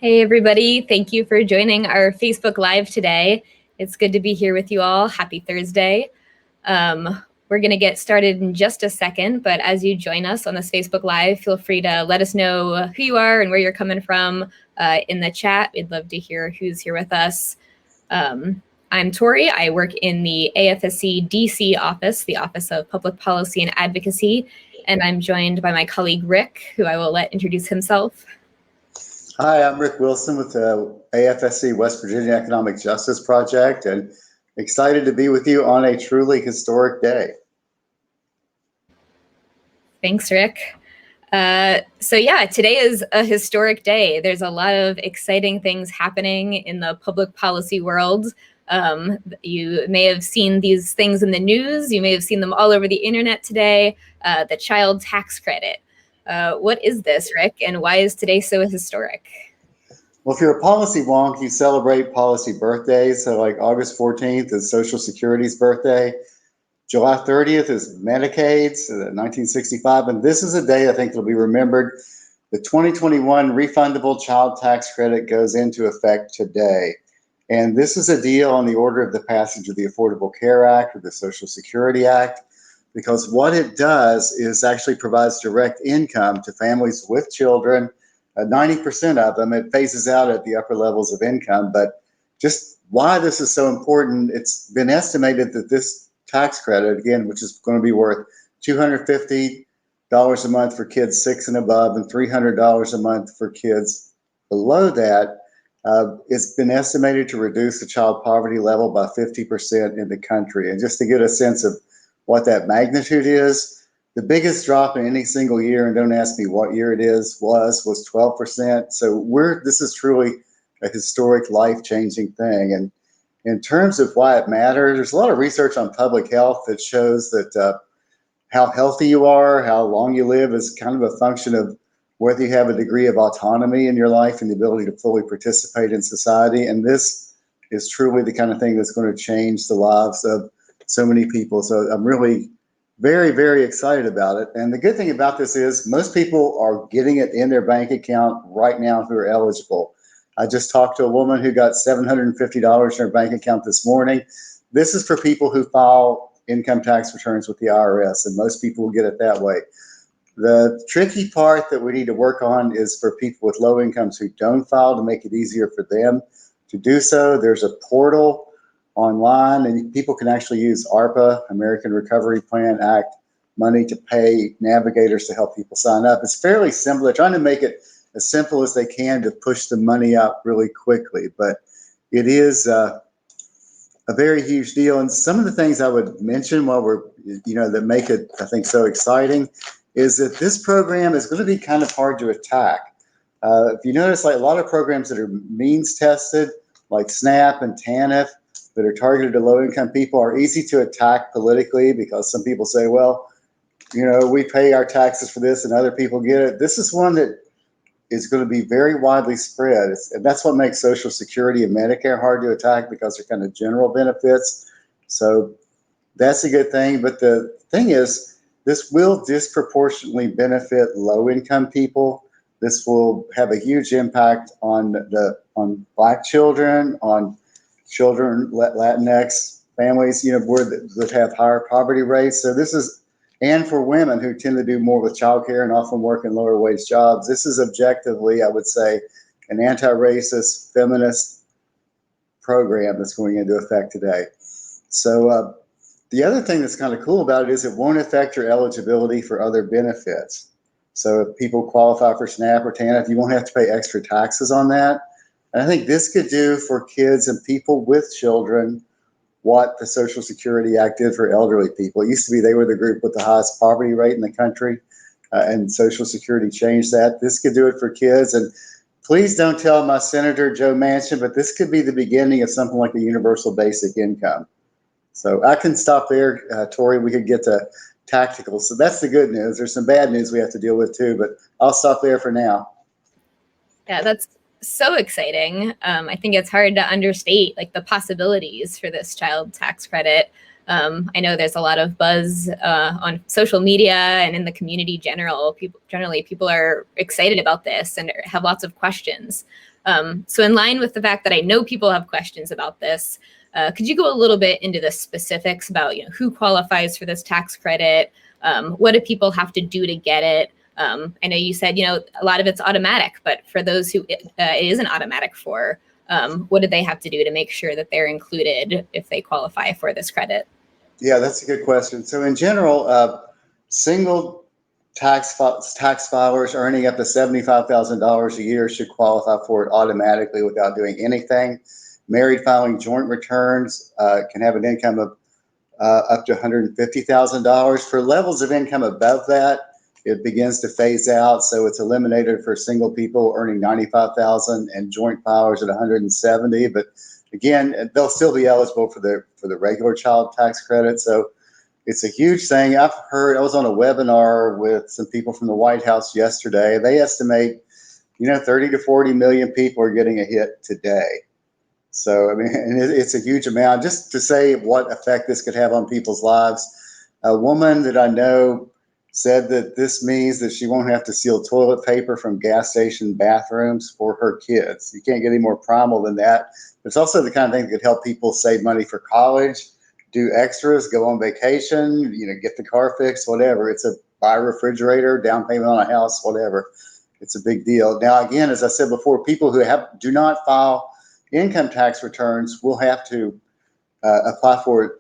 Hey, everybody. Thank you for joining our Facebook Live today. It's good to be here with you all. Happy Thursday. We're going to get started in just a second, but as you join us on this Facebook Live, feel free to let us know who you are and where you're coming from in the chat. We'd love to hear who's here with us. I'm Tori. I work in the AFSC DC office, the Office of Public Policy and Advocacy, and I'm joined by my colleague Rick, who I will let introduce himself. Hi, I'm Rick Wilson with the AFSC West Virginia Economic Justice Project, and excited to be with you on a truly historic day. Thanks, Rick. Today is a historic day. There's a lot of exciting things happening in the public policy world. You may have seen these things in the news. You may have seen them all over the internet today. The child tax credit. What is this, Rick, and why is today so historic? Well, if you're a policy wonk, you celebrate policy birthdays. So like August 14th is Social Security's birthday. July 30th is Medicaid's, 1965. And this is a day I think that'll be remembered. The 2021 refundable child tax credit goes into effect today. And this is a deal on the order of the passage of the Affordable Care Act or the Social Security Act, because what it does is actually provides direct income to families with children. 90% of them, it phases out at the upper levels of income. But just why this is so important, it's been estimated that this tax credit, again, which is going to be worth $250 a month for kids 6 and above and $300 a month for kids below that, it's been estimated to reduce the child poverty level by 50% in the country. And just to get a sense of what that magnitude is, the biggest drop in any single year, and don't ask me what year it is, was 12%. So this is truly a historic, life-changing thing. And in terms of why it matters, there's a lot of research on public health that shows that how healthy you are, how long you live is kind of a function of whether you have a degree of autonomy in your life and the ability to fully participate in society. And this is truly the kind of thing that's going to change the lives of so many people. So I'm really very, very excited about it. And the good thing about this is most people are getting it in their bank account right now who are eligible. I just talked to a woman who got $750 in her bank account this morning. This is for people who file income tax returns with the IRS, and most people will get it that way. The tricky part that we need to work on is for people with low incomes who don't file, to make it easier for them to do so. There's a portal online, and people can actually use ARPA, American Recovery Plan Act, money to pay navigators to help people sign up. It's fairly simple. They're trying to make it as simple as they can to push the money out really quickly, but it is a very huge deal. And some of the things I would mention while that make it, I think, so exciting is that this program is going to be kind of hard to attack. If you notice, like a lot of programs that are means tested, like SNAP and TANF, that are targeted to low-income people, are easy to attack politically because some people say, well, we pay our taxes for this and other people get it. This is one that is going to be very widely spread. And that's what makes Social Security and Medicare hard to attack, because they're kind of general benefits. So that's a good thing. But the thing is, this will disproportionately benefit low-income people. This will have a huge impact on Black children, on children, Latinx families, that have higher poverty rates. So and for women who tend to do more with childcare and often work in lower wage jobs, this is objectively, I would say, an anti-racist, feminist program that's going into effect today. So the other thing that's kind of cool about it is it won't affect your eligibility for other benefits. So if people qualify for SNAP or TANF, you won't have to pay extra taxes on that. And I think this could do for kids and people with children what the Social Security Act did for elderly people. It used to be they were the group with the highest poverty rate in the country, and Social Security changed that. This could do it for kids. And please don't tell my Senator Joe Manchin, but this could be the beginning of something like the universal basic income. So I can stop there, Tori. We could get to tactical. So that's the good news. There's some bad news we have to deal with too, but I'll stop there for now. Yeah, that's so exciting. I think it's hard to understate the possibilities for this child tax credit. I know there's a lot of buzz on social media and in the community generally. People are excited about this and have lots of questions. So in line with the fact that I know people have questions about this, could you go a little bit into the specifics about who qualifies for this tax credit? What do people have to do to get it? I know you said a lot of it's automatic, but for those who it isn't automatic for, what do they have to do to make sure that they're included if they qualify for this credit? Yeah, that's a good question. So in general, single tax filers earning up to $75,000 a year should qualify for it automatically without doing anything. Married filing joint returns can have an income of up to $150,000. For levels of income above that, it begins to phase out. So it's eliminated for single people earning $95,000 and joint filers at $170,000. But again, they'll still be eligible for the regular child tax credit. So it's a huge thing. I was on a webinar with some people from the White House yesterday. They estimate, 30 to 40 million people are getting a hit today. So, I mean, it's a huge amount. Just to say what effect this could have on people's lives, a woman that I know said that this means that she won't have to steal toilet paper from gas station bathrooms for her kids. You can't get any more primal than that. But it's also the kind of thing that could help people save money for college, do extras, go on vacation, get the car fixed, whatever. It's buy a refrigerator, down payment on a house, whatever. It's a big deal. Now, again, as I said before, people who do not file income tax returns will have to apply for it,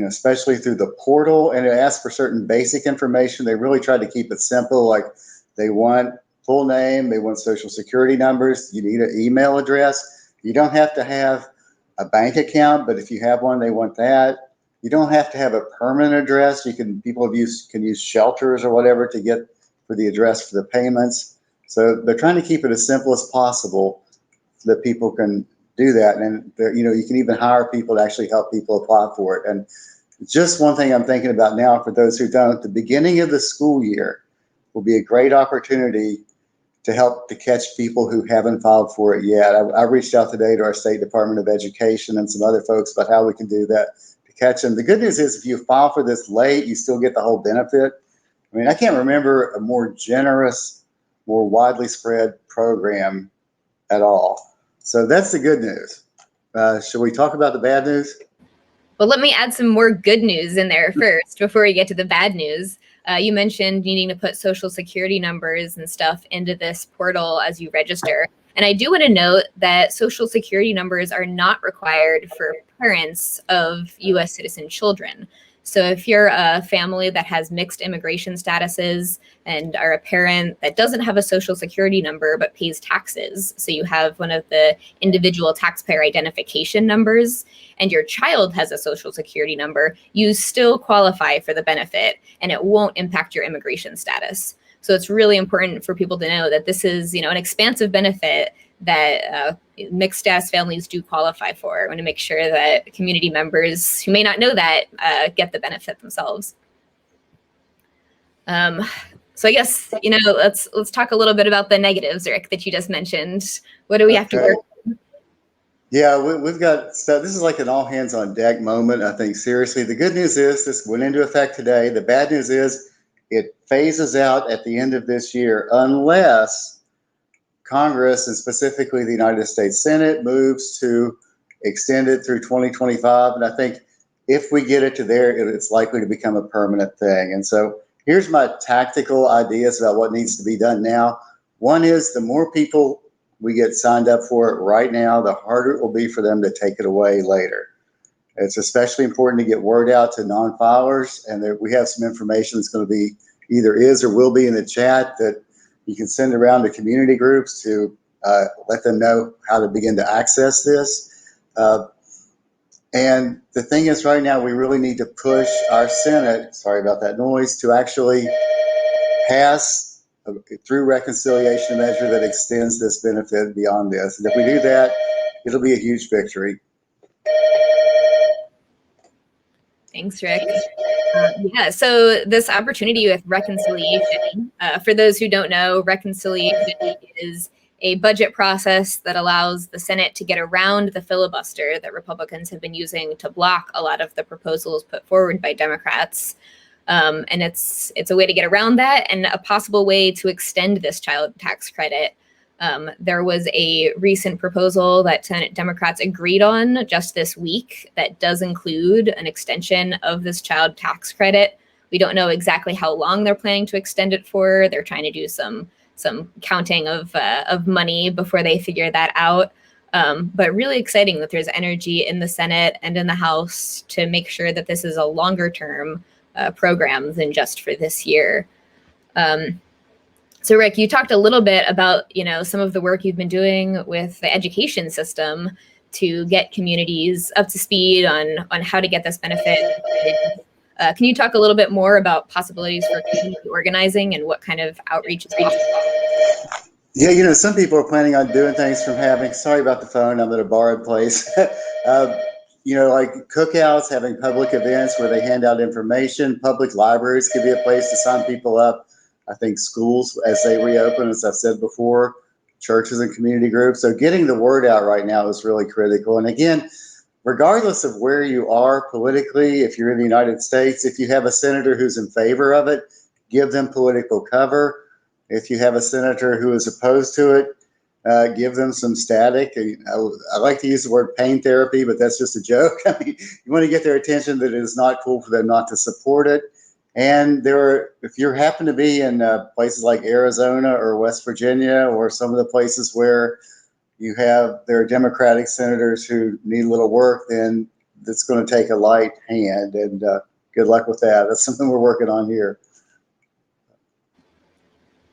especially through the portal, and it asks for certain basic information. They really try to keep it simple, like they want full name, they want social security numbers, you need an email address. You don't have to have a bank account, but if you have one, they want that. You don't have to have a permanent address. People can use shelters or whatever to get for the address for the payments. So they're trying to keep it as simple as possible so that people can do that. And you can even hire people to actually help people apply for it. And just one thing I'm thinking about now, for those who don't, the beginning of the school year will be a great opportunity to help to catch people who haven't filed for it yet. I reached out today to our State Department of Education and some other folks about how we can do that to catch them. The good news is if you file for this late, you still get the whole benefit. I mean, I can't remember a more generous, more widely spread program at all. So that's the good news. Should we talk about the bad news? Well, let me add some more good news in there first before we get to the bad news. You mentioned needing to put social security numbers and stuff into this portal as you register. And I do want to note that social security numbers are not required for parents of U.S. citizen children. So if you're a family that has mixed immigration statuses and are a parent that doesn't have a social security number but pays taxes, so you have one of the individual taxpayer identification numbers, and your child has a social security number, you still qualify for the benefit and it won't impact your immigration status. So it's really important for people to know that this is, an expansive benefit that mixed status families do qualify for. I want to make sure that community members who may not know that get the benefit themselves. So I guess, let's talk a little bit about the negatives, Rick, that you just mentioned. What do we have to work on? Yeah, we've got stuff. This is like an all hands on deck moment, I think, seriously. The good news is this went into effect today. The bad news is it phases out at the end of this year unless Congress, and specifically the United States Senate, moves to extend it through 2025. And I think if we get it to there, it's likely to become a permanent thing. And so here's my tactical ideas about what needs to be done now. One is the more people we get signed up for it right now, the harder it will be for them to take it away later. It's especially important to get word out to non-filers, and we have some information that's going to be either is or will be in the chat that you can send around to community groups to let them know how to begin to access this. And the thing is, right now, we really need to push our Senate, sorry about that noise, to actually pass through reconciliation a measure that extends this benefit beyond this. And if we do that, it'll be a huge victory. Thanks, Rick. Yeah, so this opportunity with reconciliation, for those who don't know, reconciliation is a budget process that allows the Senate to get around the filibuster that Republicans have been using to block a lot of the proposals put forward by Democrats. And it's a way to get around that and a possible way to extend this child tax credit. There was a recent proposal that Senate Democrats agreed on just this week that does include an extension of this child tax credit. We don't know exactly how long they're planning to extend it for. They're trying to do some counting of money before they figure that out. But really exciting that there's energy in the Senate and in the House to make sure that this is a longer term program than just for this year. So Rick, you talked a little bit about, some of the work you've been doing with the education system to get communities up to speed on how to get this benefit. Can you talk a little bit more about possibilities for community organizing and what kind of outreach is being done? Yeah, some people are planning on doing things from sorry about the phone, I'm at a borrowed place. Like cookouts, having public events where they hand out information. Public libraries could be a place to sign people up. I think schools, as they reopen, as I've said before, churches and community groups. So getting the word out right now is really critical. And again, regardless of where you are politically, if you're in the United States, if you have a senator who's in favor of it, give them political cover. If you have a senator who is opposed to it, give them some static. I like to use the word pain therapy, but that's just a joke. I mean, you want to get their attention that it is not cool for them not to support it. And if you happen to be in places like Arizona or West Virginia or some of the places where there are Democratic senators who need a little work, then that's going to take a light hand. And good luck with that. That's something we're working on here.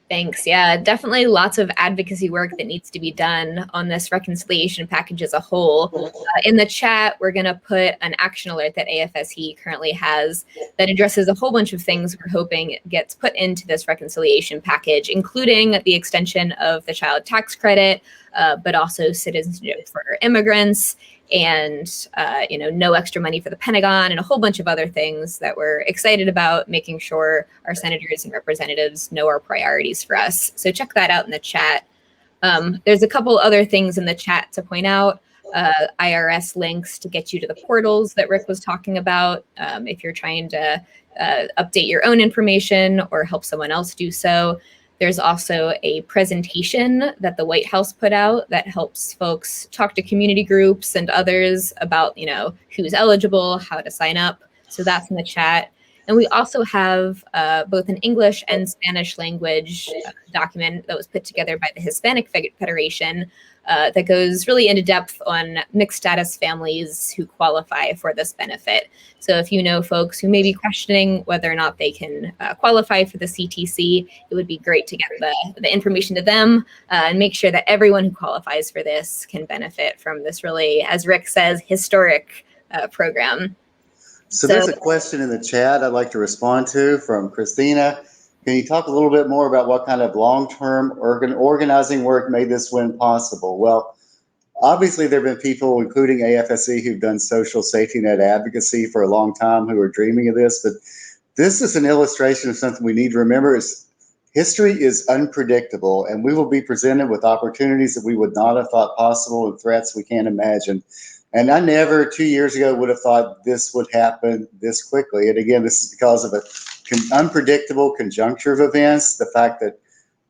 Thanks. Yeah, definitely lots of advocacy work that needs to be done on this reconciliation package as a whole. In the chat, we're going to put an action alert that AFSC currently has that addresses a whole bunch of things we're hoping gets put into this reconciliation package, including the extension of the child tax credit, but also citizenship for immigrants, and no extra money for the Pentagon, and a whole bunch of other things that we're excited about, making sure our senators and representatives know our priorities for us. So check that out in the chat. There's a couple other things in the chat to point out. IRS links to get you to the portals that Rick was talking about if you're trying to update your own information or help someone else do so. There's also a presentation that the White House put out that helps folks talk to community groups and others about, who's eligible, how to sign up. So that's in the chat. And we also have both an English and Spanish language document that was put together by the Hispanic Federation that goes really into depth on mixed status families who qualify for this benefit. So if you know folks who may be questioning whether or not they can qualify for the CTC, it would be great to get the information to them and make sure that everyone who qualifies for this can benefit from this really, as Rick says, historic program. So there's a question in the chat I'd like to respond to from Christina. Can you talk a little bit more about what kind of long-term organizing work made this win possible? Well, obviously there have been people, including AFSC, who've done social safety net advocacy for a long time who are dreaming of this. But this is an illustration of something we need to remember is history is unpredictable, and we will be presented with opportunities that we would not have thought possible and threats we can't imagine. And I never 2 years ago would have thought this would happen this quickly. And again, this is because of an unpredictable conjuncture of events. The fact that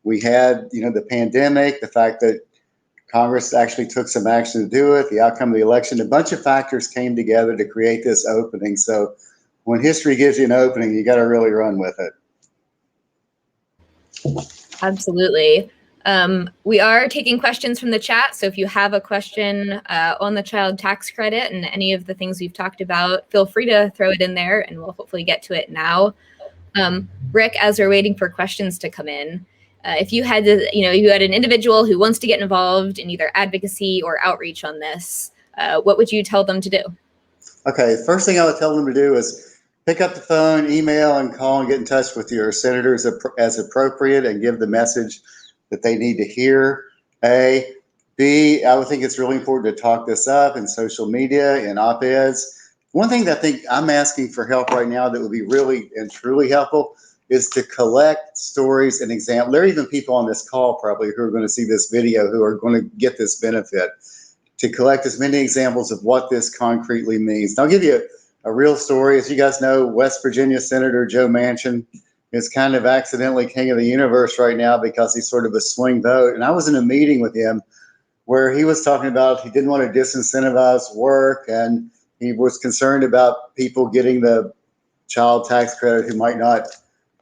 we had, the pandemic, the fact that Congress actually took some action to do it, the outcome of the election, a bunch of factors came together to create this opening. So when history gives you an opening, you got to really run with it. Absolutely. We are taking questions from the chat. So if you have a question on the child tax credit and any of the things we've talked about, feel free to throw it in there and we'll hopefully get to it now. Rick, as we're waiting for questions to come in, if you had you had an individual who wants to get involved in either advocacy or outreach on this, what would you tell them to do? Okay, first thing I would tell them to do is pick up the phone, email, and call and get in touch with your senators as appropriate and give the message that they need to hear. A. B, I would think it's really important to talk this up in social media and op-eds. One thing that I think I'm asking for help right now that would be really and truly helpful is to collect stories and examples. There are even people on this call probably who are going to see this video who are going to get this benefit, to collect as many examples of what this concretely means. And I'll give you a real story. As you guys know, West Virginia Senator Joe Manchin is kind of accidentally king of the universe right now because he's sort of a swing vote. And I was in a meeting with him where he was talking about he didn't want to disincentivize work, and he was concerned about people getting the child tax credit who might not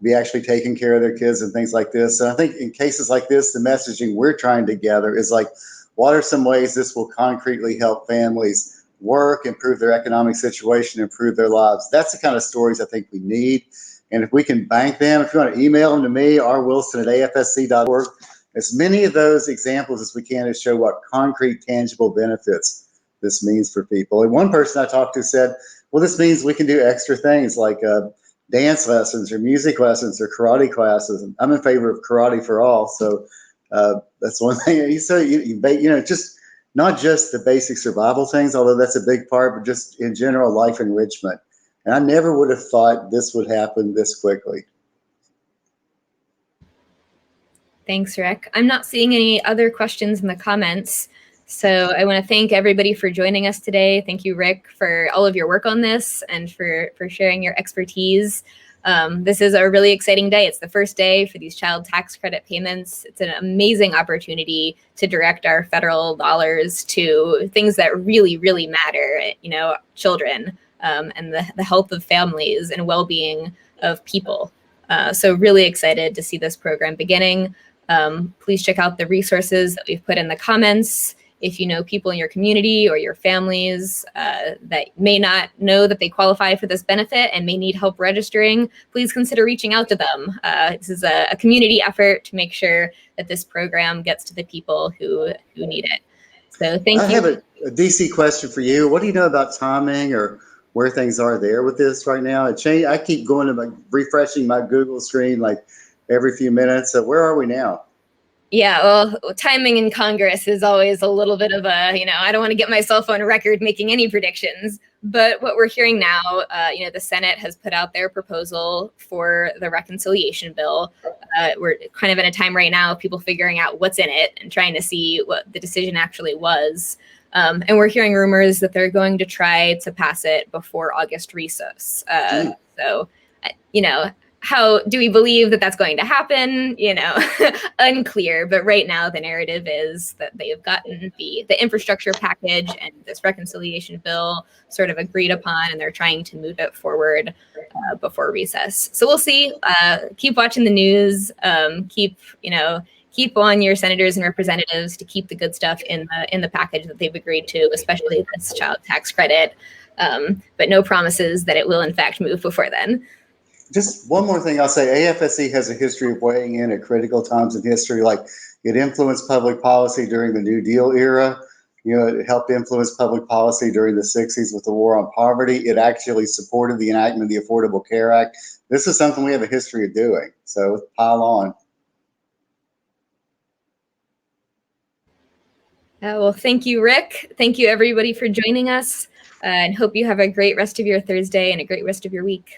be actually taking care of their kids and things like this. And I think in cases like this, the messaging we're trying to gather is like, what are some ways this will concretely help families work, improve their economic situation, improve their lives? That's the kind of stories I think we need. And if we can bank them, if you want to email them to me, rwilson@afsc.org, as many of those examples as we can to show what concrete, tangible benefits this means for people. And one person I talked to said, well, this means we can do extra things like dance lessons or music lessons or karate classes. And I'm in favor of karate for all. So that's one thing. He said, just not just the basic survival things, although that's a big part, but just in general life enrichment. And I never would have thought this would happen this quickly. Thanks, Rick. I'm not seeing any other questions in the comments. So I want to thank everybody for joining us today. Thank you, Rick, for all of your work on this and for sharing your expertise. This is a really exciting day. It's the first day for these child tax credit payments. It's an amazing opportunity to direct our federal dollars to things that really, really matter, children, and the health of families and well-being of people. So really excited to see this program beginning. Please check out the resources that we've put in the comments. If you know people in your community or your families that may not know that they qualify for this benefit and may need help registering, please consider reaching out to them. This is a community effort to make sure that this program gets to the people who need it. So thank you. I have a DC question for you. What do you know about timing or where things are there with this right now? I keep going to refreshing my Google screen like every few minutes. So where are we now? Yeah, well, timing in Congress is always a little bit of a, I don't want to get myself on record making any predictions. But what we're hearing now, the Senate has put out their proposal for the reconciliation bill. We're kind of in a time right now of people figuring out what's in it and trying to see what the decision actually was. And we're hearing rumors that they're going to try to pass it before August recess. So, how do we believe that that's going to happen? Unclear. But right now, the narrative is that they have gotten the infrastructure package and this reconciliation bill sort of agreed upon, and they're trying to move it forward before recess. So we'll see. Keep watching the news. Keep on your senators and representatives to keep the good stuff in the package that they've agreed to, especially this child tax credit. But no promises that it will in fact move before then. Just one more thing I'll say, AFSC has a history of weighing in at critical times in history, like it influenced public policy during the New Deal era. It helped influence public policy during the 60s with the war on poverty. It actually supported the enactment of the Affordable Care Act. This is something we have a history of doing, so pile on. Well, thank you, Rick. Thank you, everybody, for joining us, and hope you have a great rest of your Thursday and a great rest of your week.